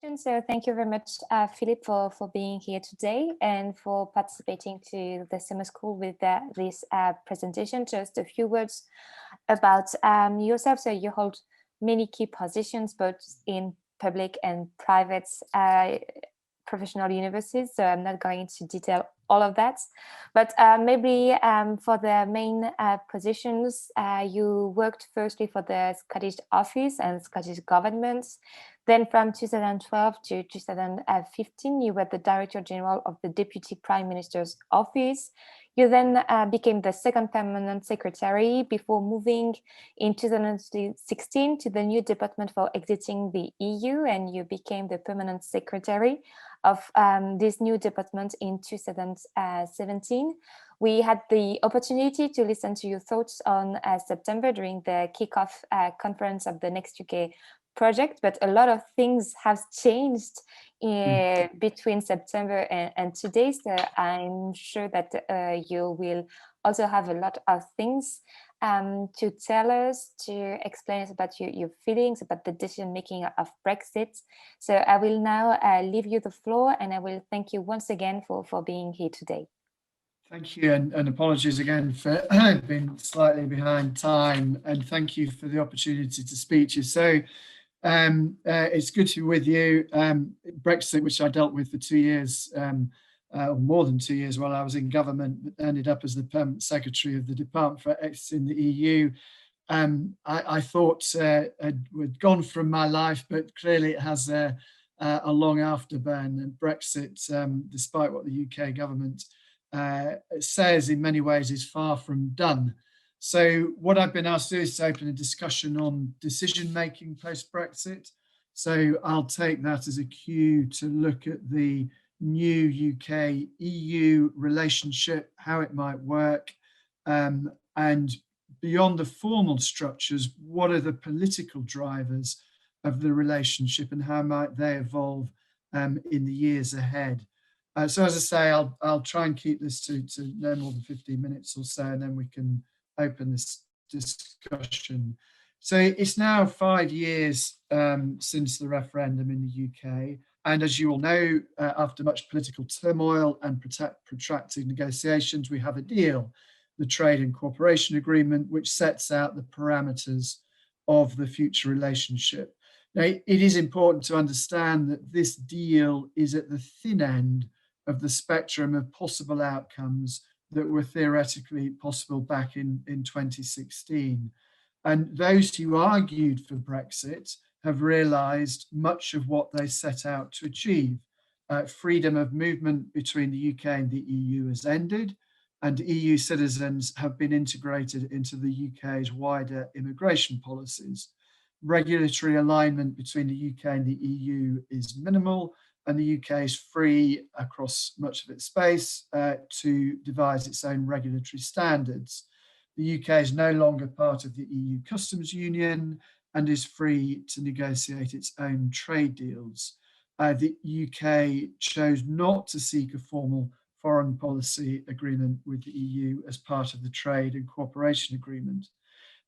So thank you very much, Philip, for being here today and for participating to the summer school with this presentation. Just a few words about yourself. So you hold many key positions, both in public and private professional universities. So I'm not going to detail all of that, but maybe for the main positions, you worked firstly for the Scottish Office and Scottish Government. Then from 2012 to 2015, you were the Director General of the Deputy Prime Minister's Office. You then became the second permanent secretary before moving in 2016 to the new department for exiting the EU, and you became the permanent secretary of this new department in 2017. We had the opportunity to listen to your thoughts on September during the kickoff conference of the NEXTEUK project, but a lot of things have changed between September and today. So I'm sure that you will also have a lot of things to tell us, to explain us about your feelings about the decision making of Brexit. So I will now leave you the floor, and I will thank you once again for being here today. Thank you, and apologies again for being slightly behind time, and thank you for the opportunity to speak to you. So it's good to be with you. Brexit, which I dealt with for 2 years, or more than 2 years while I was in government, ended up as the permanent secretary of the Department for Exiting the EU. I thought it had gone from my life, but clearly it has a long afterburn. And Brexit, despite what the UK government says, in many ways is far from done. So what I've been asked to do is to open a discussion on decision-making post-Brexit. So I'll take that as a cue to look at the new UK-EU relationship, how it might work, and beyond the formal structures, what are the political drivers of the relationship and how might they evolve in the years ahead. So as I say, I'll try and keep this to no more than 15 minutes or so, and then we can open this discussion. So it's now 5 years since the referendum in the UK. And as you all know, after much political turmoil and protracted negotiations, we have a deal, the Trade and Cooperation Agreement, which sets out the parameters of the future relationship. Now, it is important to understand that this deal is at the thin end of the spectrum of possible outcomes that were theoretically possible back in 2016. And those who argued for Brexit have realised much of what they set out to achieve. Freedom of movement between the UK and the EU has ended, and EU citizens have been integrated into the UK's wider immigration policies. Regulatory alignment between the UK and the EU is minimal, and the UK is free across much of its space to devise its own regulatory standards. The UK is no longer part of the EU customs union and is free to negotiate its own trade deals. The UK chose not to seek a formal foreign policy agreement with the EU as part of the Trade and Cooperation Agreement.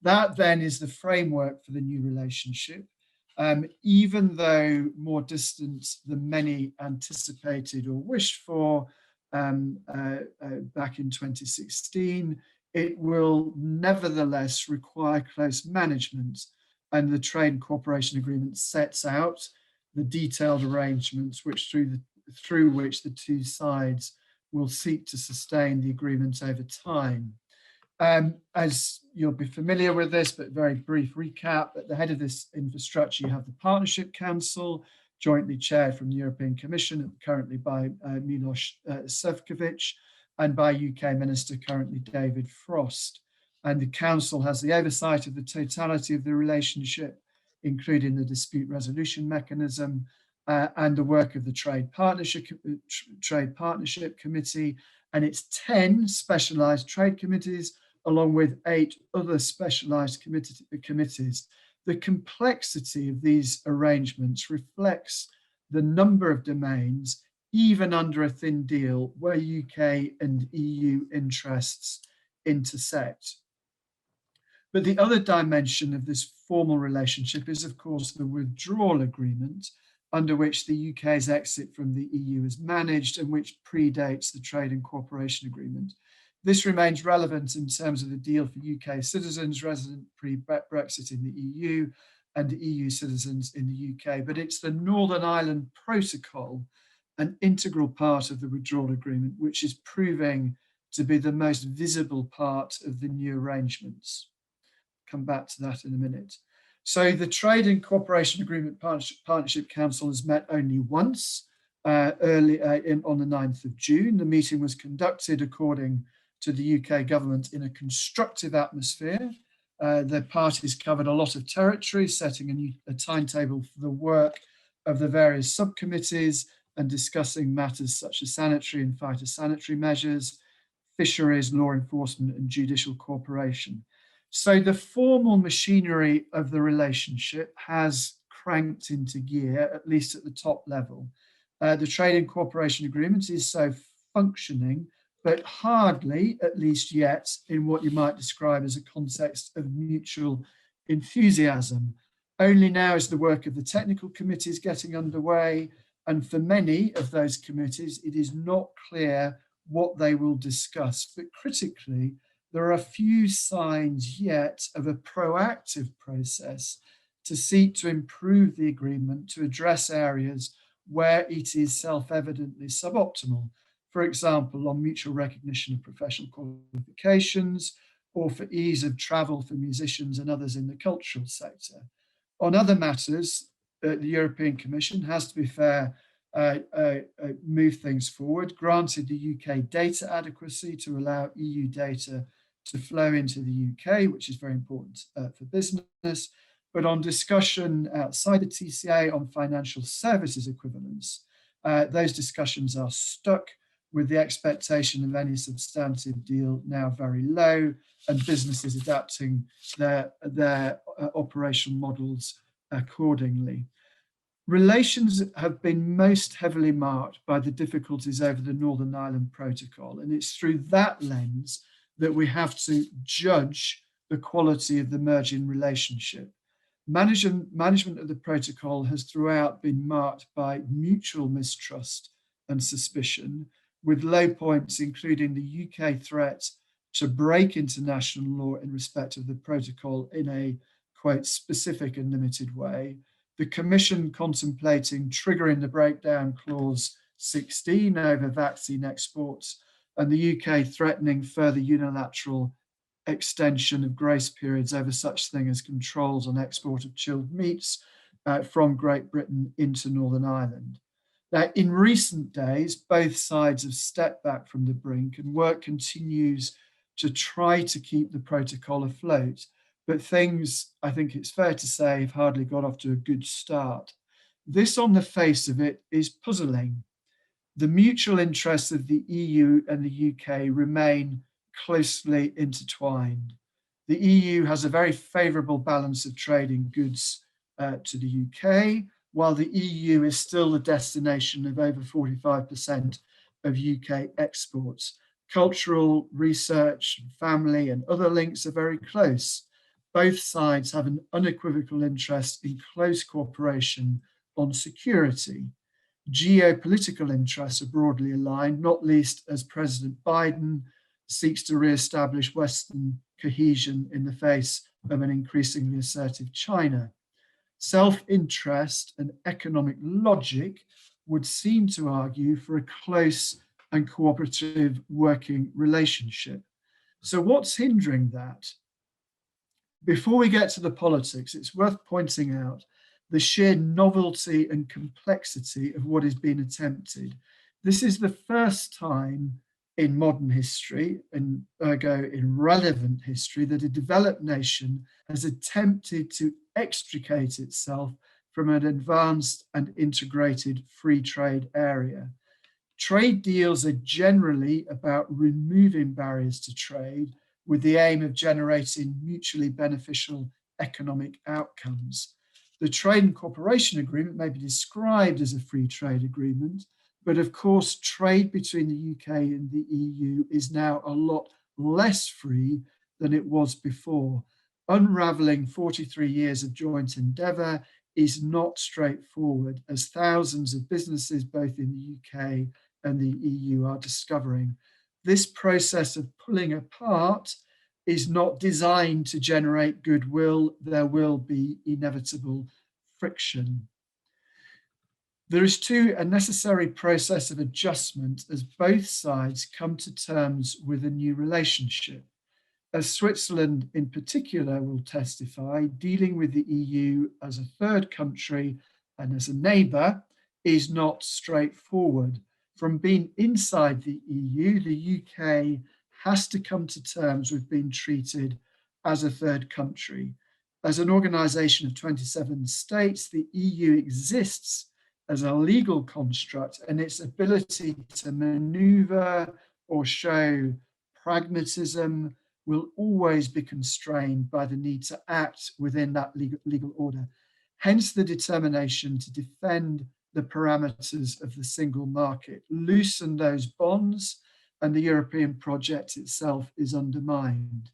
That then is the framework for the new relationship. Even though more distant than many anticipated or wished for back in 2016, it will nevertheless require close management, and the Trade and Cooperation Agreement sets out the detailed arrangements through which the two sides will seek to sustain the agreement over time. As you'll be familiar with this, but very brief recap, at the head of this infrastructure, you have the Partnership Council, jointly chaired from the European Commission, currently by Milos Sefcovic, and by UK Minister currently David Frost. And the Council has the oversight of the totality of the relationship, including the dispute resolution mechanism and the work of the Trade Partnership Committee and its 10 specialised trade committees, along with 8 other specialised committees. The complexity of these arrangements reflects the number of domains, even under a thin deal, where UK and EU interests intersect. But the other dimension of this formal relationship is, of course, the withdrawal agreement, under which the UK's exit from the EU is managed and which predates the Trade and Cooperation Agreement. This remains relevant in terms of the deal for UK citizens resident pre-Brexit in the EU and EU citizens in the UK, but it's the Northern Ireland Protocol, an integral part of the withdrawal agreement, which is proving to be the most visible part of the new arrangements. Come back to that in a minute. So the Trade and Cooperation Agreement Partnership Council has met only once, on the 9th of June. The meeting was conducted according to the UK government in a constructive atmosphere. The parties covered a lot of territory, setting a timetable for the work of the various subcommittees and discussing matters such as sanitary and phytosanitary measures, fisheries, law enforcement, and judicial cooperation. So the formal machinery of the relationship has cranked into gear, at least at the top level. The Trade and Cooperation Agreement is so functioning, but hardly, at least yet, in what you might describe as a context of mutual enthusiasm. Only now is the work of the technical committees getting underway, and for many of those committees, it is not clear what they will discuss. But critically, there are few signs yet of a proactive process to seek to improve the agreement to address areas where it is self-evidently suboptimal. For example, on mutual recognition of professional qualifications, or for ease of travel for musicians and others in the cultural sector. On other matters, the European Commission has, to be fair, move things forward, granted the UK data adequacy to allow EU data to flow into the UK, which is very important for business. But on discussion outside the TCA on financial services equivalence, those discussions are stuck, with the expectation of any substantive deal now very low, and businesses adapting their operational models accordingly. Relations have been most heavily marked by the difficulties over the Northern Ireland Protocol, and it's through that lens that we have to judge the quality of the merging relationship. Management of the protocol has throughout been marked by mutual mistrust and suspicion, with low points including the UK threat to break international law in respect of the protocol in a, quote, specific and limited way, the Commission contemplating triggering the breakdown clause 16 over vaccine exports, and the UK threatening further unilateral extension of grace periods over such thing as controls on export of chilled meats from Great Britain into Northern Ireland. Now, in recent days, both sides have stepped back from the brink, and work continues to try to keep the protocol afloat. But things, I think it's fair to say, have hardly got off to a good start. This, on the face of it, is puzzling. The mutual interests of the EU and the UK remain closely intertwined. The EU has a very favourable balance of trade in goods to the UK, while the EU is still the destination of over 45% of UK exports. Cultural, research, family, and other links are very close. Both sides have an unequivocal interest in close cooperation on security. Geopolitical interests are broadly aligned, not least as President Biden seeks to re-establish Western cohesion in the face of an increasingly assertive China. Self-interest and economic logic would seem to argue for a close and cooperative working relationship. So what's hindering that? Before we get to the politics, it's worth pointing out the sheer novelty and complexity of what is being attempted. This is the first time in modern history, and ergo in relevant history, that a developed nation has attempted to extricate itself from an advanced and integrated free trade area. Trade deals are generally about removing barriers to trade with the aim of generating mutually beneficial economic outcomes. The Trade and Cooperation Agreement may be described as a free trade agreement, but of course, trade between the UK and the EU is now a lot less free than it was before, unraveling 43 years of joint endeavour is not straightforward, as thousands of businesses, both in the UK and the EU, are discovering. This process of pulling apart is not designed to generate goodwill. There will be inevitable friction. There is too a necessary process of adjustment as both sides come to terms with a new relationship. As Switzerland in particular will testify, dealing with the EU as a third country and as a neighbour is not straightforward. From being inside the EU, the UK has to come to terms with being treated as a third country. As an organisation of 27 states, the EU exists as a legal construct, and its ability to manoeuvre or show pragmatism will always be constrained by the need to act within that legal order. Hence the determination to defend the parameters of the single market, loosen those bonds, and the European project itself is undermined.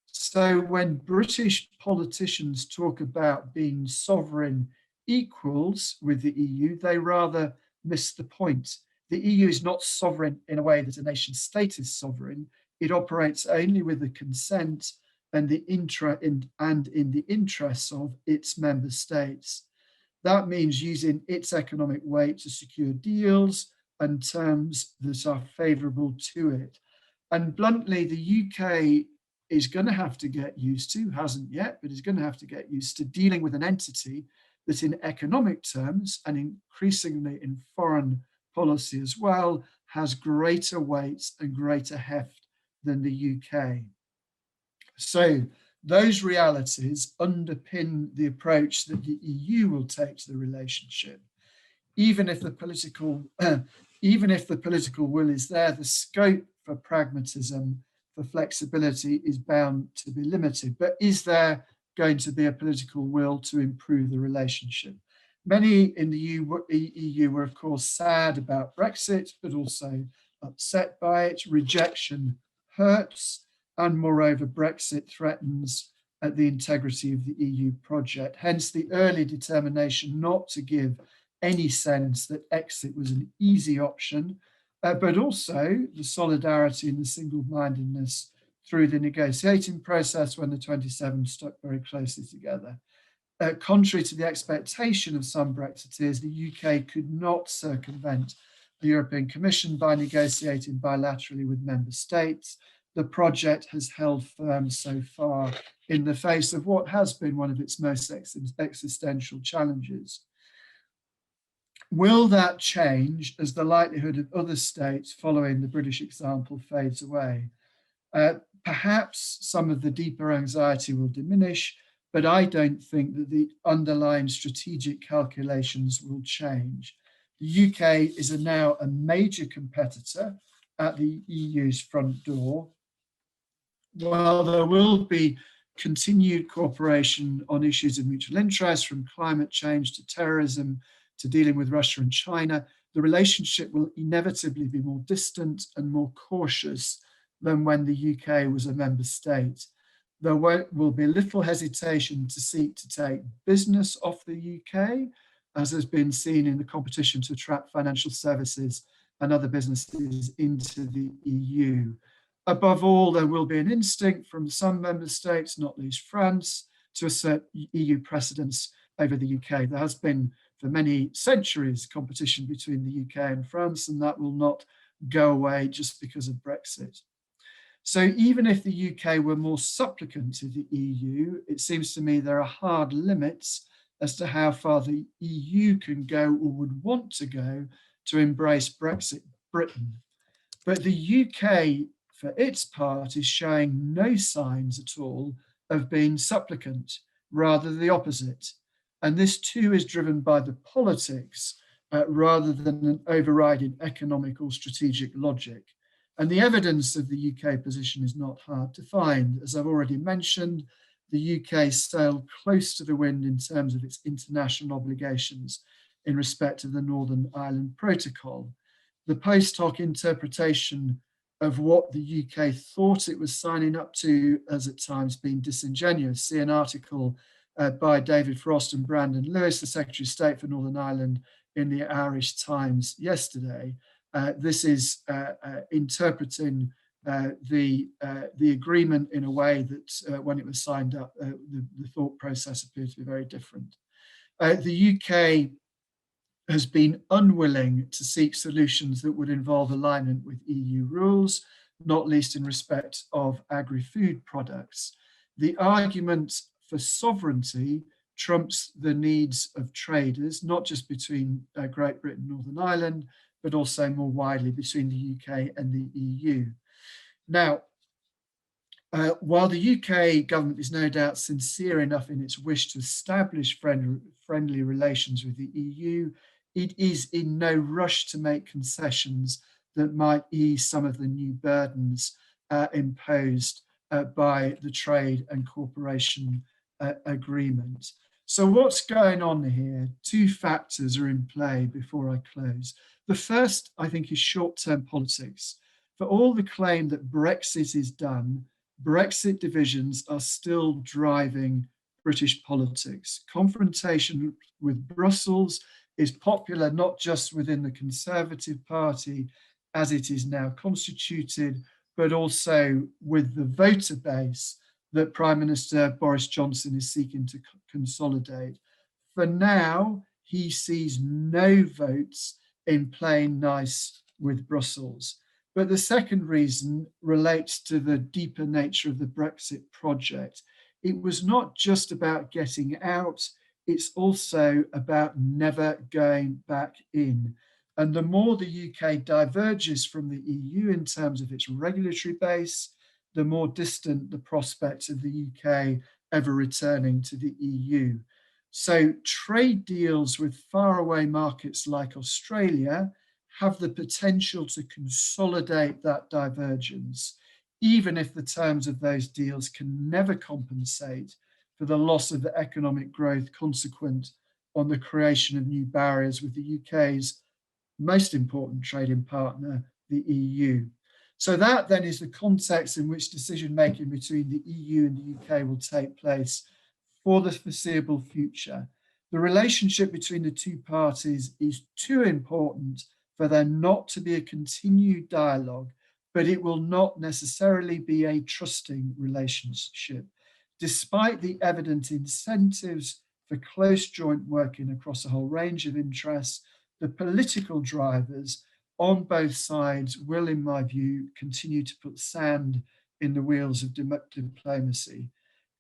So when British politicians talk about being sovereign equals with the EU, they rather miss the point. The EU is not sovereign in a way that a nation state is sovereign. It operates only with the consent and in the interests of its member states. That means using its economic weight to secure deals and terms that are favourable to it. And bluntly, the UK is going to have to get used to, hasn't yet, but is going to have to get used to dealing with an entity that in economic terms and increasingly in foreign policy as well, has greater weight and greater heft than the UK. So those realities underpin the approach that the EU will take to the relationship. Even if the political will is there, the scope for pragmatism, for flexibility is bound to be limited. But is there going to be a political will to improve the relationship? Many in the EU were, of course, sad about Brexit, but also upset by it. Rejection hurts, and moreover, Brexit threatens the integrity of the EU project. Hence the early determination not to give any sense that exit was an easy option, but also the solidarity and the single-mindedness through the negotiating process when the 27 stuck very closely together. Contrary to the expectation of some Brexiteers, the UK could not circumvent the European Commission by negotiating bilaterally with member states. The project has held firm so far in the face of what has been one of its most existential challenges. Will that change as the likelihood of other states following the British example fades away? Perhaps some of the deeper anxiety will diminish, but I don't think that the underlying strategic calculations will change. The UK is now a major competitor at the EU's front door. While there will be continued cooperation on issues of mutual interest, from climate change to terrorism to dealing with Russia and China, the relationship will inevitably be more distant and more cautious than when the UK was a member state. There will be little hesitation to seek to take business off the UK, as has been seen in the competition to attract financial services and other businesses into the EU. Above all, there will be an instinct from some member states, not least France, to assert EU precedence over the UK. There has been for many centuries competition between the UK and France, and that will not go away just because of Brexit. So even if the UK were more supplicant to the EU, it seems to me there are hard limits as to how far the EU can go or would want to go to embrace Brexit Britain. But the UK, for its part, is showing no signs at all of being supplicant, rather the opposite. And this too is driven by the politics rather than an overriding economic or strategic logic. And the evidence of the UK position is not hard to find. As I've already mentioned, the UK sailed close to the wind in terms of its international obligations in respect of the Northern Ireland Protocol. The post hoc interpretation of what the UK thought it was signing up to has at times been disingenuous. See an article by David Frost and Brandon Lewis, the Secretary of State for Northern Ireland, in the Irish Times yesterday. This is interpreting the agreement in a way that when it was signed up, the thought process appeared to be very different. The UK has been unwilling to seek solutions that would involve alignment with EU rules, not least in respect of agri-food products. The argument for sovereignty trumps the needs of traders, not just between Great Britain and Northern Ireland, but also more widely between the UK and the EU. Now, while the UK government is no doubt sincere enough in its wish to establish friendly relations with the EU, it is in no rush to make concessions that might ease some of the new burdens imposed by the trade and cooperation agreement. So what's going on here? Two factors are in play before I close. The first, I think, is short-term politics. For all the claim that Brexit is done, Brexit divisions are still driving British politics. Confrontation with Brussels is popular not just within the Conservative Party as it is now constituted, but also with the voter base that Prime Minister Boris Johnson is seeking to consolidate. For now, he sees no votes in playing nice with Brussels. But the second reason relates to the deeper nature of the Brexit project. It was not just about getting out, it's also about never going back in. And the more the UK diverges from the EU in terms of its regulatory base, the more distant the prospect of the UK ever returning to the EU. So trade deals with faraway markets like Australia have the potential to consolidate that divergence, even if the terms of those deals can never compensate for the loss of the economic growth consequent on the creation of new barriers with the UK's most important trading partner, the EU. So that then is the context in which decision-making between the EU and the UK will take place for the foreseeable future. The relationship between the two parties is too important for there not to be a continued dialogue, but it will not necessarily be a trusting relationship. Despite the evident incentives for close joint working across a whole range of interests, the political drivers on both sides will, in my view, continue to put sand in the wheels of diplomacy.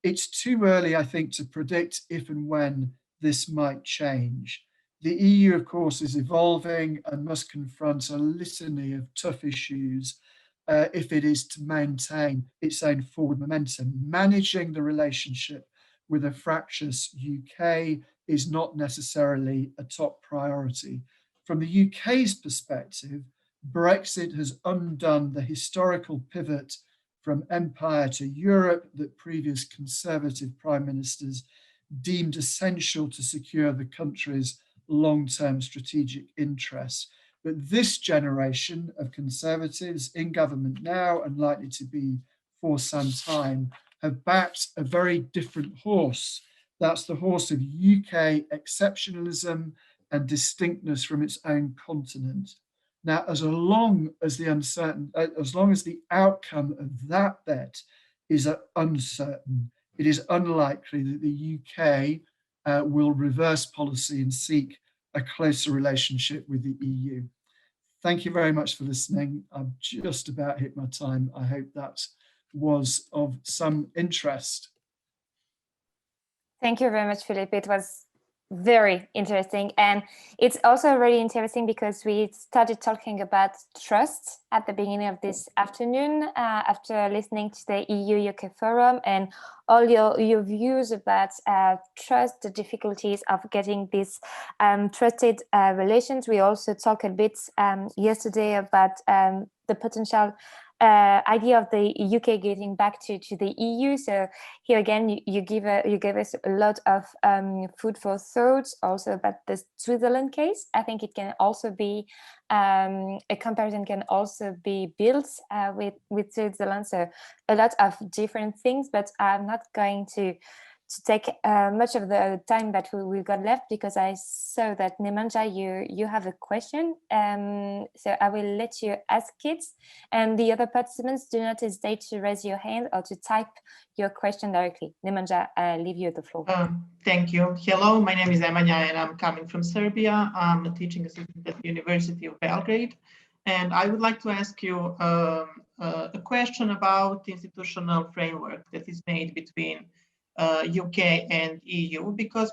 It's too early, I think, to predict if and when this might change. The EU, of course, is evolving and must confront a litany of tough issues if it is to maintain its own forward momentum. Managing the relationship with a fractious UK is not necessarily a top priority. From the UK's perspective, Brexit has undone the historical pivot from empire to Europe that previous Conservative prime ministers deemed essential to secure the country's long-term strategic interests. But this generation of Conservatives in government now and likely to be for some time have backed a very different horse. That's the horse of UK exceptionalism and distinctness from its own continent. Now, as long as the outcome of that bet is uncertain, it is unlikely that the UK will reverse policy and seek a closer relationship with the EU. Thank you very much for listening. I've just about hit my time. I hope that was of some interest. Thank you very much, Philip. It was very interesting. And it's also really interesting because we started talking about trust at the beginning of this afternoon after listening to the EU-UK forum and all your views about trust, the difficulties of getting these trusted relations. We also talked a bit yesterday about the potential idea of the UK getting back to the EU. So here again, you gave us a lot of food for thought also about the Switzerland case. I think it can also be a comparison can also be built with Switzerland. So a lot of different things, but I'm not going to to take much of the time that we've got left, because I saw that Nemanja, you have a question. So I will let you ask it, and the other participants, do not hesitate to raise your hand or to type your question directly. Nemanja, I leave you the floor. Thank you. Hello, my name is Nemanja and I'm coming from Serbia. I'm a teaching assistant at the University of Belgrade. And I would like to ask you a question about the institutional framework that is made between UK and EU, because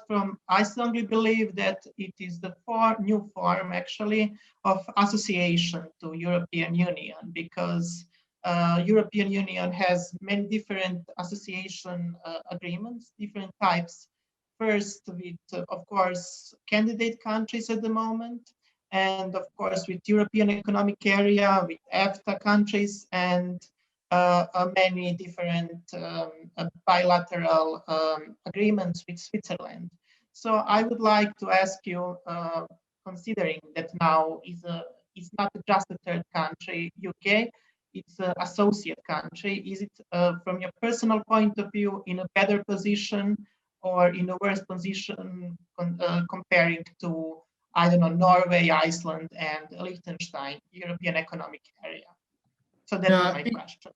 I strongly believe that it is the new form actually of association to European Union, because European Union has many different association agreements, different types. First with, of course, candidate countries at the moment, and of course with European Economic Area, with EFTA countries, and many different bilateral agreements with Switzerland. So I would like to ask you, considering that now is not just a third country, UK, it's an associate country. Is it, from your personal point of view, in a better position or in a worse position comparing to, I don't know, Norway, Iceland, and Liechtenstein, European Economic Area? So that was my question.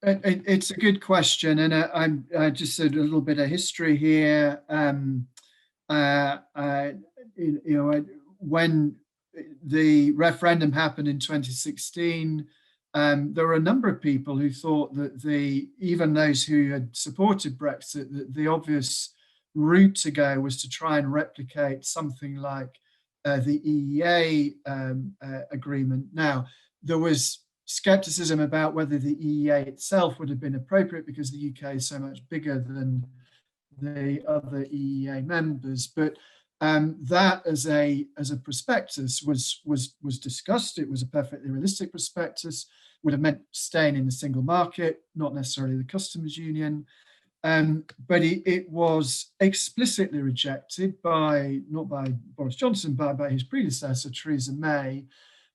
It's a good question, and I'm just a little bit of history here. When the referendum happened in 2016, there were a number of people who thought that even those who had supported Brexit, that the obvious route to go was to try and replicate something like the EEA agreement. Now, there was skepticism about whether the EEA itself would have been appropriate because the UK is so much bigger than the other EEA members, but that as a prospectus was discussed. It was a perfectly realistic prospectus, would have meant staying in the single market, not necessarily the customs union. But it was explicitly rejected not by Boris Johnson, but by his predecessor, Theresa May.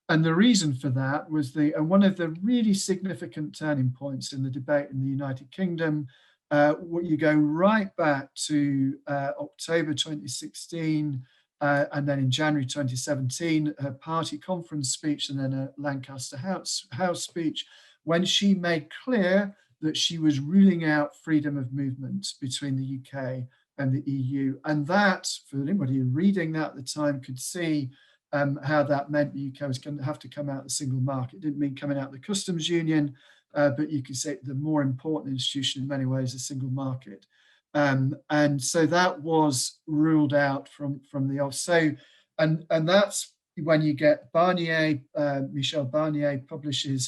And the reason for that was one of the really significant turning points in the debate in the United Kingdom. You go right back to October 2016, and then in January 2017, her party conference speech, and then a Lancaster House speech, when she made clear that she was ruling out freedom of movement between the UK and the EU. And that, for anybody reading that at the time, could see how that meant the UK was going to have to come out of the single market. It didn't mean coming out of the customs union, but you could say the more important institution in many ways, the single market. And so that was ruled out from the off. So, and that's when you get Barnier, Michel Barnier publishes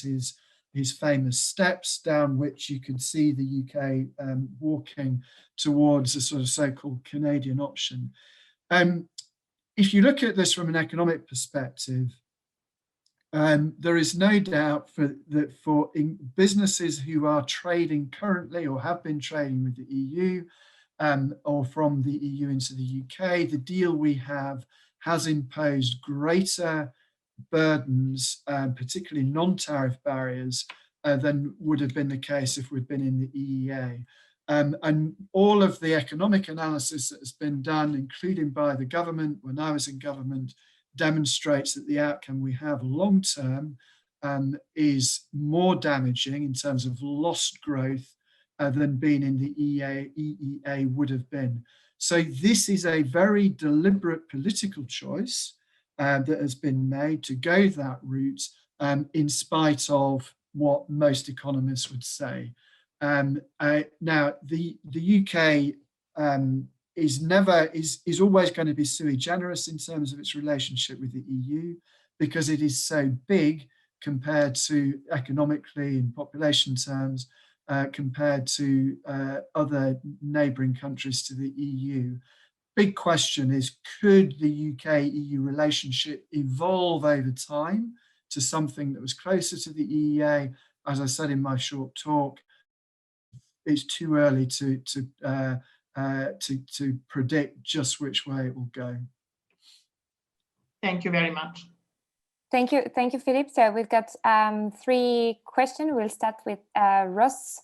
his famous steps down which you could see the UK walking towards a sort of so-called Canadian option. If you look at this from an economic perspective, there is no doubt that for businesses who are trading currently or have been trading with the EU or from the EU into the UK, the deal we have has imposed greater burdens, particularly non-tariff barriers, than would have been the case if we'd been in the EEA. And all of the economic analysis that has been done, including by the government when I was in government, demonstrates that the outcome we have long-term is more damaging in terms of lost growth than being in the EEA would have been. So this is a very deliberate political choice that has been made to go that route in spite of what most economists would say. Now, the UK is always going to be sui generis in terms of its relationship with the EU because it is so big compared to economically in population terms compared to other neighbouring countries to the EU. Big question is, could the UK-EU relationship evolve over time to something that was closer to the EEA? As I said in my short talk, it's too early to predict just which way it will go. Thank you very much. Thank you, Philip. So we've got 3 questions. We'll start with Ross.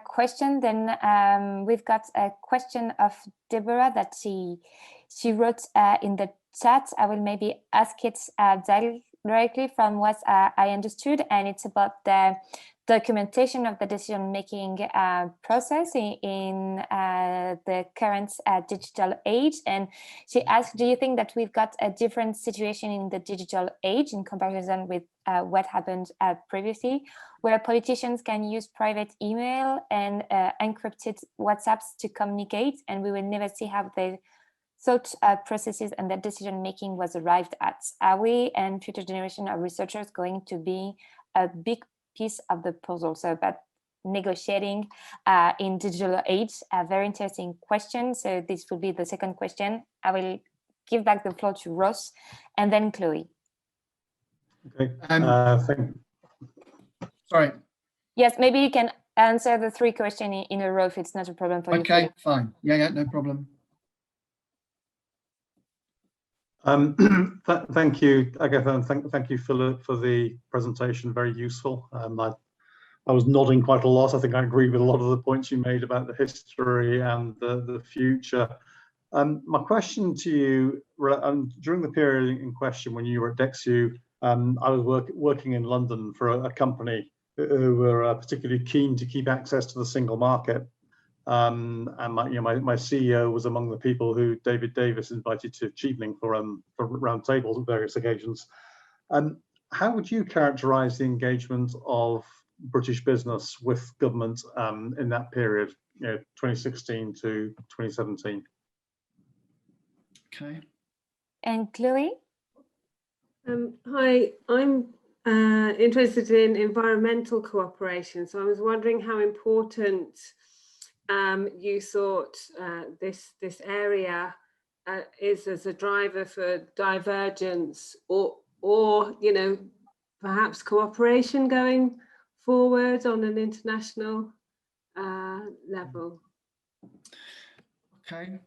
question, then we've got a question of Deborah that she wrote in the chat. I will maybe ask it directly from what I understood, and it's about the documentation of the decision-making process in the current digital age. And she asked, do you think that we've got a different situation in the digital age in comparison with what happened previously, where politicians can use private email and encrypted WhatsApps to communicate, and we will never see how the thought processes and the decision-making was arrived at? Are we and future generation of researchers going to be a big piece of the puzzle? So about negotiating in digital age, a very interesting question. So this will be the second question. I will give back the floor to Ross and then Chloe. Okay. Sorry. Yes, maybe you can answer the three questions in a row if it's not a problem for you. Okay, fine. Yeah, no problem. Thank you, Agatha, and thank you, Philip, for the presentation. Very useful. I was nodding quite a lot. I think I agree with a lot of the points you made about the history and the future. My question to you, during the period in question when you were at NEXTEUK, I was working in London for a company who were particularly keen to keep access to the single market. And my CEO was among the people who David Davis invited to Chevening for round tables at various occasions. How would you characterise the engagement of British business with government in that period, 2016 to 2017? Okay. And Chloe? Hi, I'm interested in environmental cooperation. So I was wondering how important you thought this area is as a driver for divergence or perhaps cooperation going forward on an international level. Okay.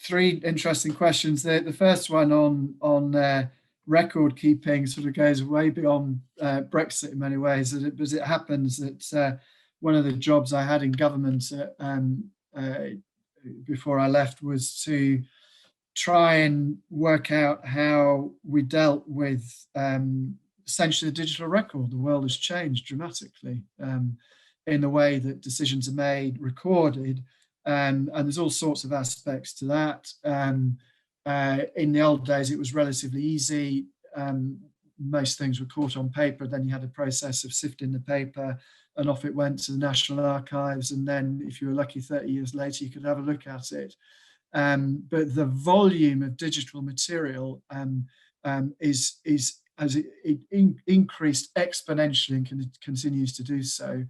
Three interesting questions. The first one on record keeping sort of goes way beyond Brexit in many ways, as it happens that one of the jobs I had in government before I left was to try and work out how we dealt with essentially the digital record. The world has changed dramatically in the way that decisions are made, recorded, and there's all sorts of aspects to that. In the old days, it was relatively easy. Most things were caught on paper. Then you had a process of sifting the paper, and off it went to the National Archives. And then, if you were lucky, 30 years later, you could have a look at it. But the volume of digital material has increased exponentially and continues to do so.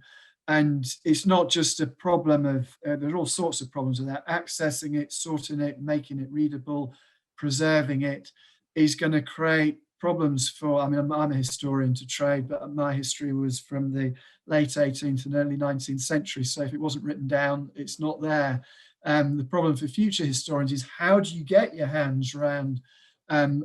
And it's not just a problem of, there are all sorts of problems with that. Accessing it, sorting it, making it readable, preserving it is going to create problems for, I mean, I'm a historian to trade, but my history was from the late 18th and early 19th century. So if it wasn't written down, it's not there. The problem for future historians is how do you get your hands around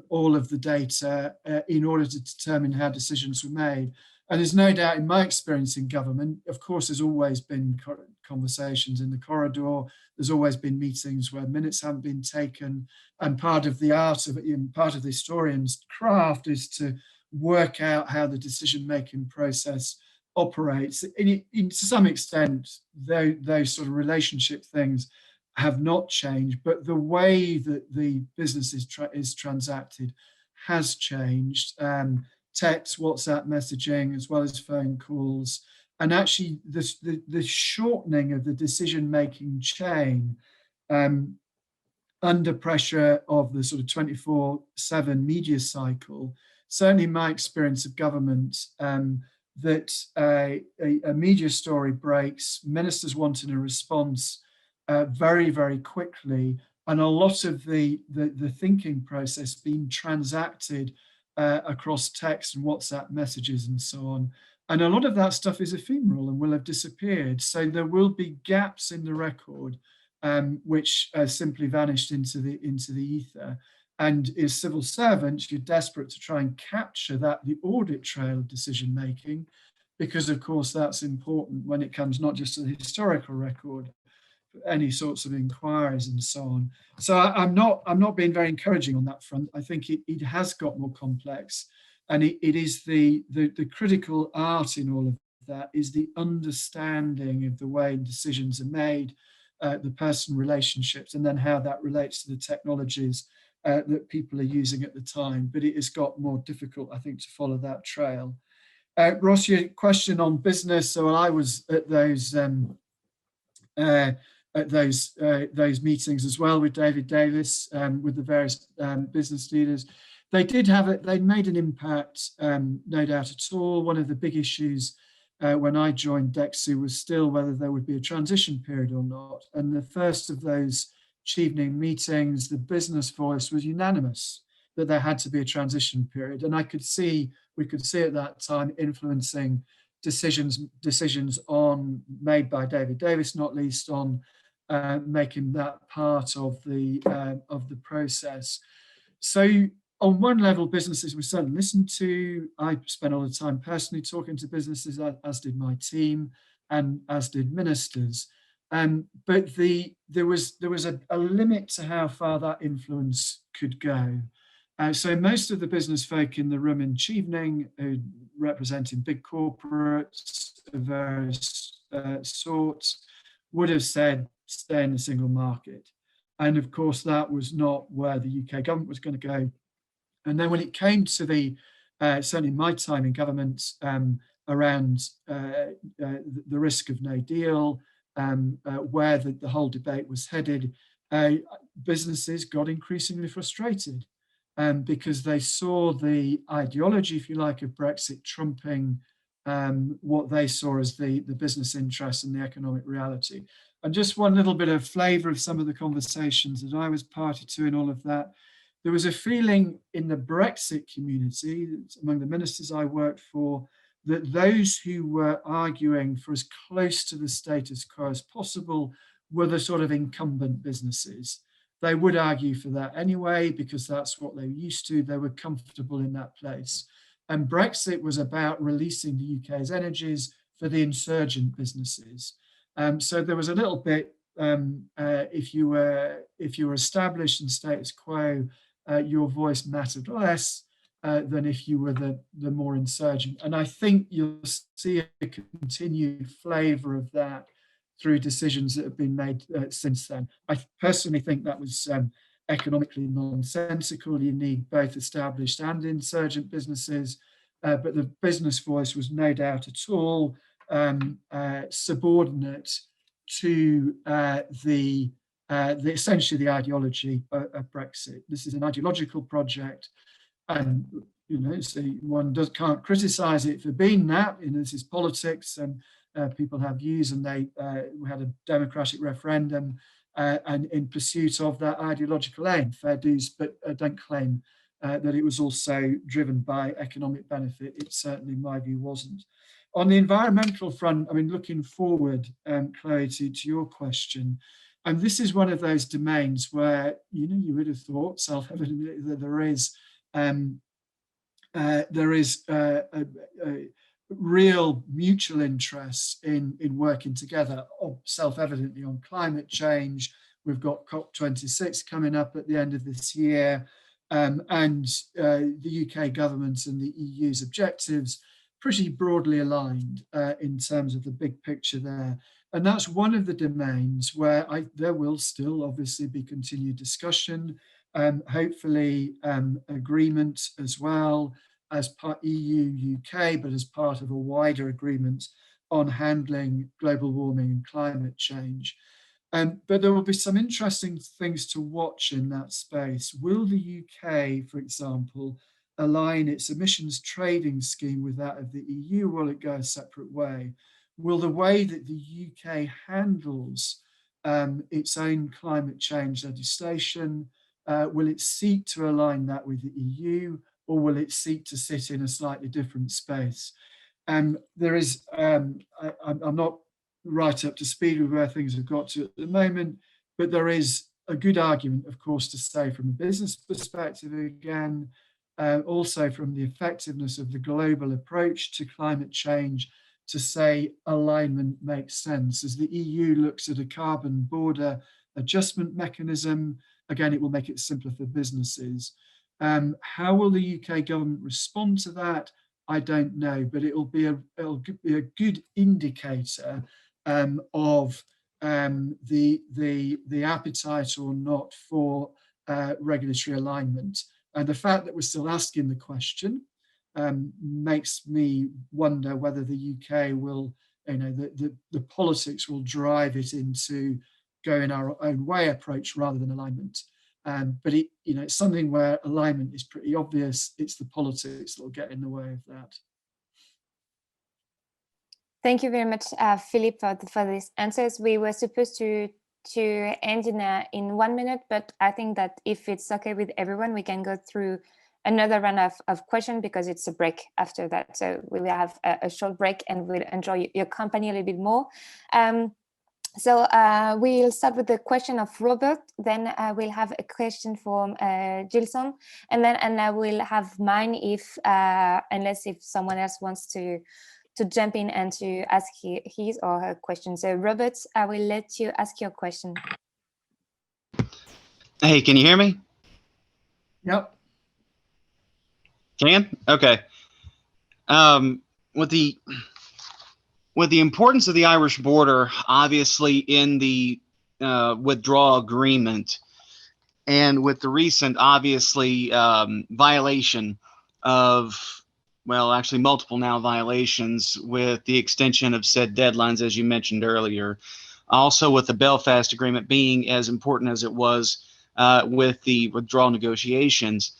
all of the data in order to determine how decisions were made? And there's no doubt, in my experience in government, of course, there's always been conversations in the corridor. There's always been meetings where minutes haven't been taken. And part of the art of it, part of the historian's craft is to work out how the decision-making process operates. To some extent, those sort of relationship things have not changed, but the way that the business is transacted has changed. Text, WhatsApp messaging, as well as phone calls, and actually the shortening of the decision-making chain under pressure of the sort of 24/7 media cycle. Certainly in my experience of government, that a media story breaks, ministers wanting a response very, very quickly, and a lot of the thinking process being transacted across text and WhatsApp messages and so on. And a lot of that stuff is ephemeral and will have disappeared. So there will be gaps in the record which simply vanished into the ether. And as civil servants, you're desperate to try and capture that, the audit trail of decision making, because of course that's important when it comes not just to the historical record, but any sorts of inquiries and so on. So I'm not being very encouraging on that front. I think it has got more complex, and it is the critical art in all of that is the understanding of the way decisions are made, the personal relationships, and then how that relates to the technologies that people are using at the time. But it has got more difficult, I think, to follow that trail. Ross, your question on business. So I was at those meetings as well with David Davis, with the various business leaders. They did have it. They made an impact, no doubt at all. One of the big issues when I joined DEXU was still whether there would be a transition period or not. And the first of those evening meetings, the business voice was unanimous that there had to be a transition period. And we could see at that time influencing decisions made by David Davis, not least on making that part of the process. So on one level, businesses were certainly listened to. I spent all the time personally talking to businesses, as did my team, and as did ministers. But there was a limit to how far that influence could go. So most of the business folk in the room in Chevening, representing big corporates of various sorts, would have said, stay in the single market. And of course, that was not where the UK government was going to go. And then when it came to certainly my time in government, around the risk of no deal, where the whole debate was headed, businesses got increasingly frustrated because they saw the ideology, if you like, of Brexit trumping what they saw as the business interests and the economic reality. And just one little bit of flavour of some of the conversations that I was party to in all of that. There was a feeling in the Brexit community, among the ministers I worked for, that those who were arguing for as close to the status quo as possible were the sort of incumbent businesses. They would argue for that anyway, because that's what they were used to. They were comfortable in that place. And Brexit was about releasing the UK's energies for the insurgent businesses. So there was a little bit, if you were established in status quo, your voice mattered less than if you were the more insurgent. And I think you'll see a continued flavour of that through decisions that have been made since then. I personally think that was economically nonsensical. You need both established and insurgent businesses, but the business voice was no doubt at all subordinate to essentially the ideology of Brexit. This is an ideological project, and so one can't criticise it for being that. This is politics, and people have views, and we had a democratic referendum, and in pursuit of that ideological aim, fair dues, but don't claim that it was also driven by economic benefit. It certainly, in my view, wasn't. On the environmental front, I mean, looking forward, Chloe, to your question, and this is one of those domains where you would have thought self-evidently that there is a real mutual interest in working together, self-evidently on climate change. We've got COP26 coming up at the end of this year, and the UK government and the EU's objectives pretty broadly aligned in terms of the big picture there. And that's one of the domains where there will still obviously be continued discussion, hopefully agreement as well as part EU, UK, but as part of a wider agreement on handling global warming and climate change. But there will be some interesting things to watch in that space. Will the UK, for example, align its emissions trading scheme with that of the EU? Will it go a separate way? Will the way that the UK handles its own climate change legislation, will it seek to align that with the EU, or will it seek to sit in a slightly different space? There is, I'm not right up to speed with where things have got to at the moment, but there is a good argument, of course, to say from a business perspective again, also from the effectiveness of the global approach to climate change, to say alignment makes sense. As the EU looks at a carbon border adjustment mechanism, again, it will make it simpler for businesses. How will the UK government respond to that? I don't know, but it'll be a good indicator of the appetite or not for regulatory alignment. And the fact that we're still asking the question makes me wonder whether the UK will, the politics will drive it into going our own way approach rather than alignment. But it's something where alignment is pretty obvious. It's the politics that will get in the way of that. Thank you very much, Philip, for these answers. We were supposed to end in 1 minute, but I think that if it's okay with everyone, we can go through another round of questions because it's a break after that. So we will have a short break and we'll enjoy your company a little bit more. So we'll start with the question of Robert, then we'll have a question from Gilson, and then I will have mine unless if someone else wants to jump in and to ask his or her question. So Robert, I will let you ask your question. Hey, can you hear me? Yep. Can? Okay. With the importance of the Irish border, obviously in the withdrawal agreement, and with the recent, obviously, violation of, well, actually multiple now violations with the extension of said deadlines, as you mentioned earlier, also with the Belfast Agreement being as important as it was with the withdrawal negotiations,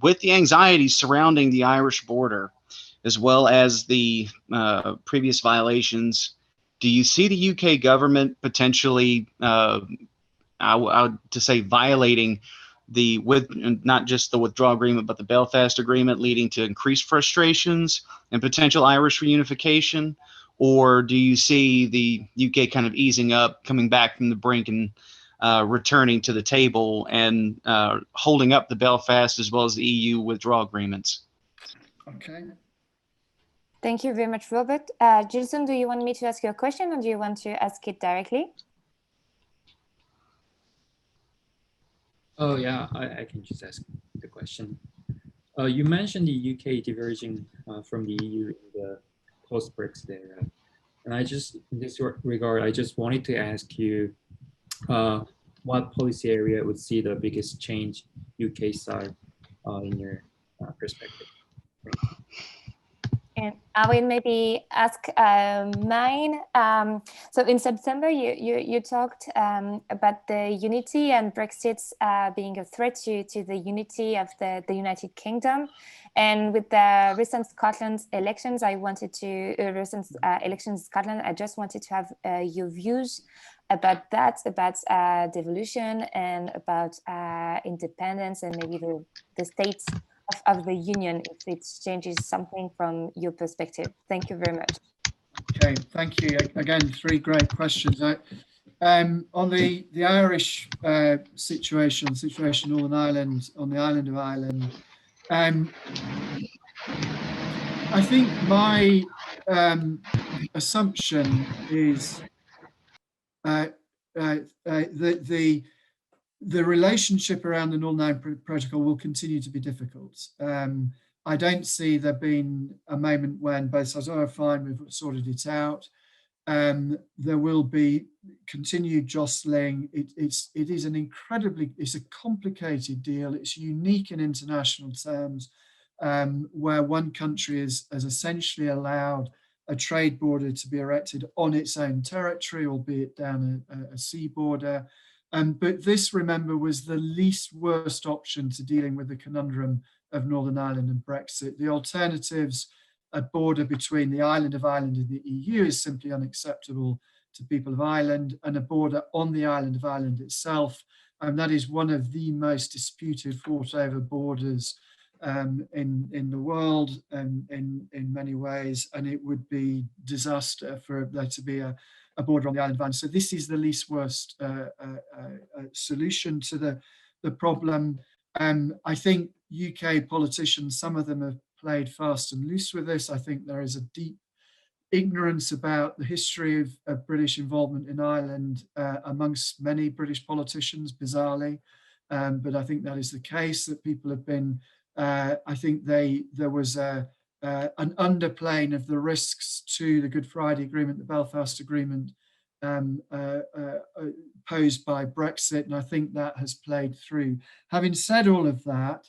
with the anxieties surrounding the Irish border, as well as the previous violations, do you see the UK government potentially, I would to say, violating not just the withdrawal agreement, but the Belfast Agreement, leading to increased frustrations and potential Irish reunification? Or do you see the UK kind of easing up, coming back from the brink and returning to the table and holding up the Belfast as well as the EU withdrawal agreements? Okay. Thank you very much, Robert. Gilson, do you want me to ask you a question or do you want to ask it directly? Oh, yeah, I can just ask the question. You mentioned the UK diverging from the EU in the post-Brexit era. And in this regard, I just wanted to ask you what policy area would see the biggest change UK side in your perspective? Thank you. And I will maybe ask mine. So in September, you talked about the unity and Brexit being a threat to the unity of the United Kingdom. And with the recent Scotland elections, I just wanted to have your views about that, about devolution and about independence and maybe the states of the union, if it changes something from your perspective. Thank you very much. Okay, thank you. Again, 3 great questions. On the Irish situation Northern Ireland, on the island of Ireland, I think my assumption is the relationship around the Northern Ireland Protocol will continue to be difficult. I don't see there being a moment when both sides are fine, we've sorted it out. There will be continued jostling. It's a complicated deal. It's unique in international terms, where one country has essentially allowed a trade border to be erected on its own territory, albeit down a sea border. But this, remember, was the least worst option to dealing with the conundrum of Northern Ireland and Brexit. The alternatives, a border between the island of Ireland and the EU, is simply unacceptable to people of Ireland, and a border on the island of Ireland itself. And that is one of the most disputed, fought over borders in the world in many ways. And it would be disaster for there to be a border on the island of Ireland. So this is the least worst solution to the problem. I think UK politicians, some of them have played fast and loose with this. I think there is a deep ignorance about the history of British involvement in Ireland amongst many British politicians, bizarrely. But I think that is the case, that people have been, I think there was an underplaying of the risks to the Good Friday Agreement, the Belfast Agreement, posed by Brexit, and I think that has played through. Having said all of that,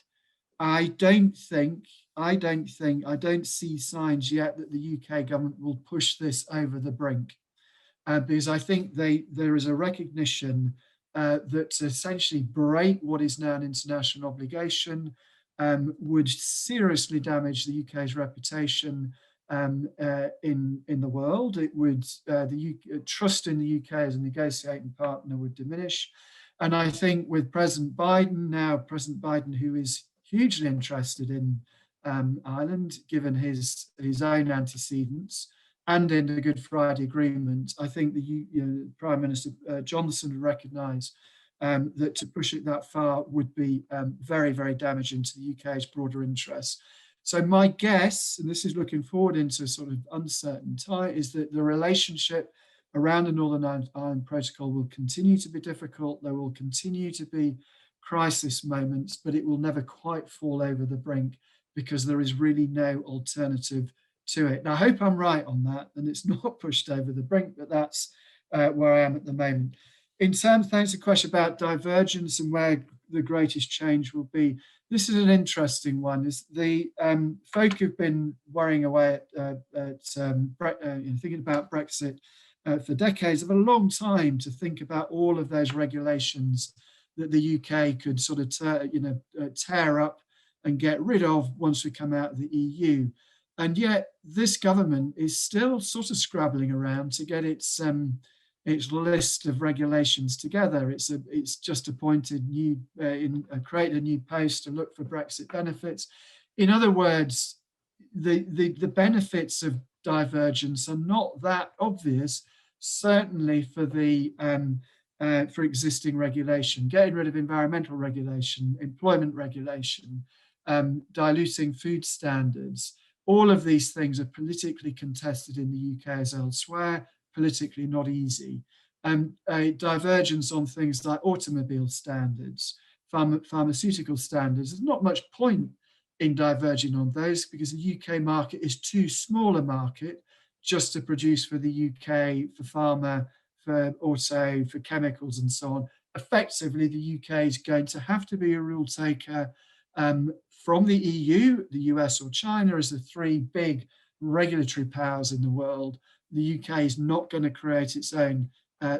I don't see signs yet that the UK government will push this over the brink, because I think there is a recognition that to essentially break what is now an international obligation would seriously damage the UK's reputation in the world. It would trust in the UK as a negotiating partner would diminish. And I think with President Biden, who is hugely interested in Ireland, given his own antecedents, and in the Good Friday Agreement, I think the Prime Minister Johnson would recognise that to push it that far would be very, very damaging to the UK's broader interests. So my guess, and this is looking forward into sort of uncertain time, is that the relationship around the Northern Ireland Protocol will continue to be difficult. There will continue to be crisis moments, but it will never quite fall over the brink because there is really no alternative to it. And I hope I'm right on that, and it's not pushed over the brink, but that's where I am at the moment. In terms, thanks for the question about divergence and where the greatest change will be. This is an interesting one. Is the folk who've been worrying away at thinking about Brexit for decades have a long time to think about all of those regulations that the UK could sort of tear up and get rid of once we come out of the EU. And yet this government is still sort of scrabbling around to get its list of regulations together. It's just appointed created a new post to look for Brexit benefits. In other words, the benefits of divergence are not that obvious, certainly for the for existing regulation, getting rid of environmental regulation, employment regulation, diluting food standards. All of these things are politically contested in the UK as elsewhere, politically not easy. A divergence on things like automobile standards, pharmaceutical standards, there's not much point in diverging on those because the UK market is too small a market just to produce for the UK, for pharma, for auto, for chemicals and so on. Effectively, the UK is going to have to be a rule taker from the EU, the US or China as the three big regulatory powers in the world. The UK is not going to create its own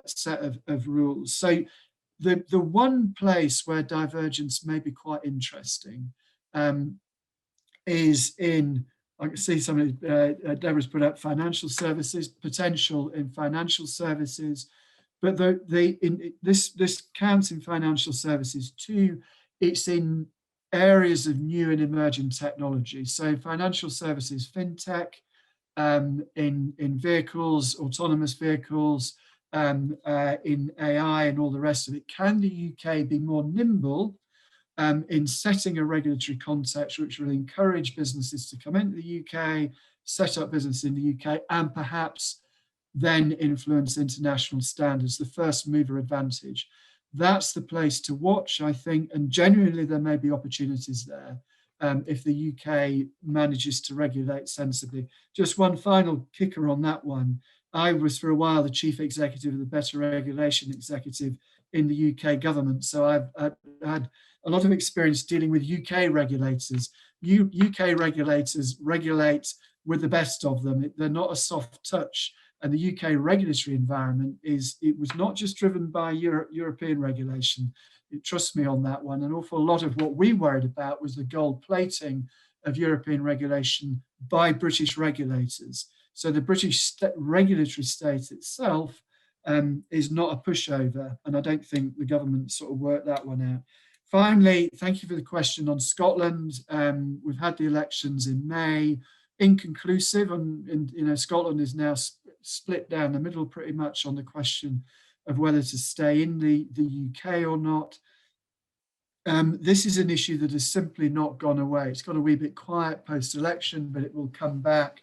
set of rules. So the one place where divergence may be quite interesting is in, I can see somebody, Deborah's put up financial services, potential in financial services, but this counts in financial services too. It's in areas of new and emerging technology. So financial services, fintech, in vehicles, autonomous vehicles, in AI and all the rest of it. Can the UK be more nimble in setting a regulatory context which will encourage businesses to come into the UK, set up business in the UK, and perhaps then influence international standards, the first mover advantage? That's the place to watch, I think, and genuinely there may be opportunities there if the UK manages to regulate sensibly. Just one final kicker on that one. I was for a while the chief executive of the Better Regulation Executive in the UK government, so I've had a lot of experience dealing with UK regulators. UK regulators regulate with the best of them. They're not a soft touch. And the UK regulatory environment was not just driven by European regulation. Trust me on that one. An awful lot of what we worried about was the gold plating of European regulation by British regulators. So the British regulatory state itself is not a pushover, and I don't think the government sort of worked that one out. Finally, thank you for the question on Scotland. We've had the elections in May, inconclusive, and Scotland is now split down the middle pretty much on the question of whether to stay in the UK or not. This is an issue that has simply not gone away. It's got a wee bit quiet post-election, but it will come back.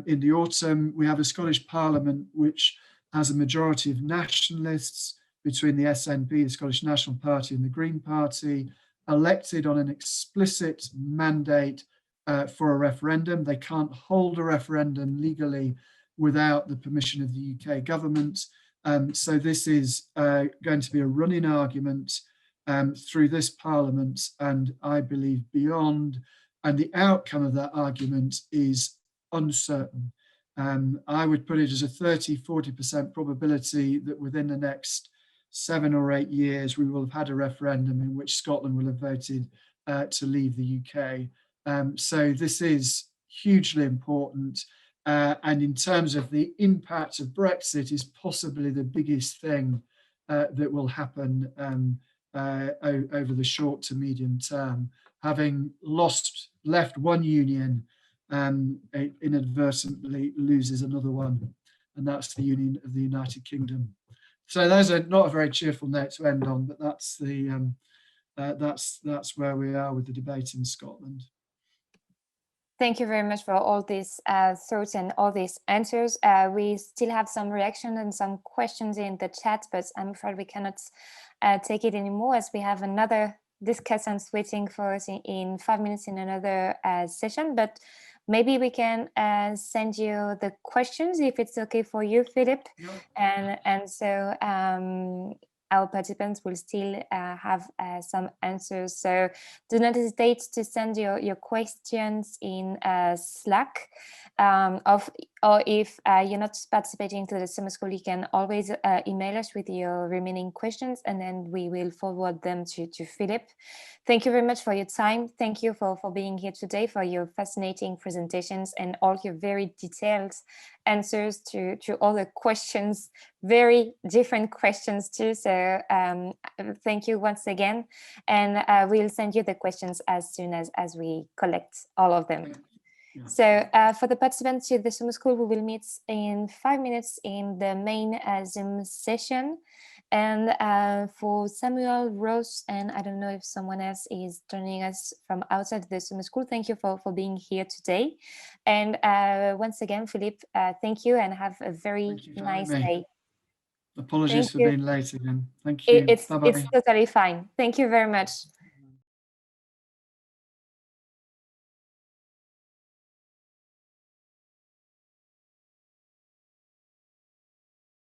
in the autumn. We have a Scottish Parliament which has a majority of nationalists between the SNP, the Scottish National Party, and the Green Party, elected on an explicit mandate for a referendum. They can't hold a referendum legally without the permission of the UK government. So this is going to be a running argument through this Parliament, and I believe beyond, and the outcome of that argument is uncertain. I would put it as a 30–40% probability that within the next 7 or 8 years we will have had a referendum in which Scotland will have voted to leave the UK. So this is hugely important, and in terms of the impact of Brexit, is possibly the biggest thing that will happen over the short to medium term. Having left one union, it inadvertently loses another one, and that's the Union of the United Kingdom. So there's not a very cheerful note to end on, but that's the that's where we are with the debate in Scotland. Thank you very much for all these thoughts and all these answers. We still have some reaction and some questions in the chat, but I'm afraid we cannot take it anymore, as we have another discussants waiting for us in 5 minutes in another session. But maybe we can send you the questions if it's okay for you, Philip. Yeah. And so our participants will still have some answers. So do not hesitate to send your questions in Slack. Or if you're not participating to the summer school, you can always email us with your remaining questions, and then we will forward them to Philip. Thank you very much for your time. Thank you for being here today, for your fascinating presentations and all your very detailed answers to all the questions, very different questions too. So thank you once again, and we'll send you the questions as soon as we collect all of them. Yeah. So for the participants to the summer school, we will meet in 5 minutes in the main Zoom session. And for Samuel, Rose, and I don't know if someone else is joining us from outside the summer school, thank you for being here today. And once again, Philippe, thank you, and have a very nice day. Apologies for being late again. Thank you. It's totally fine. Thank you very much.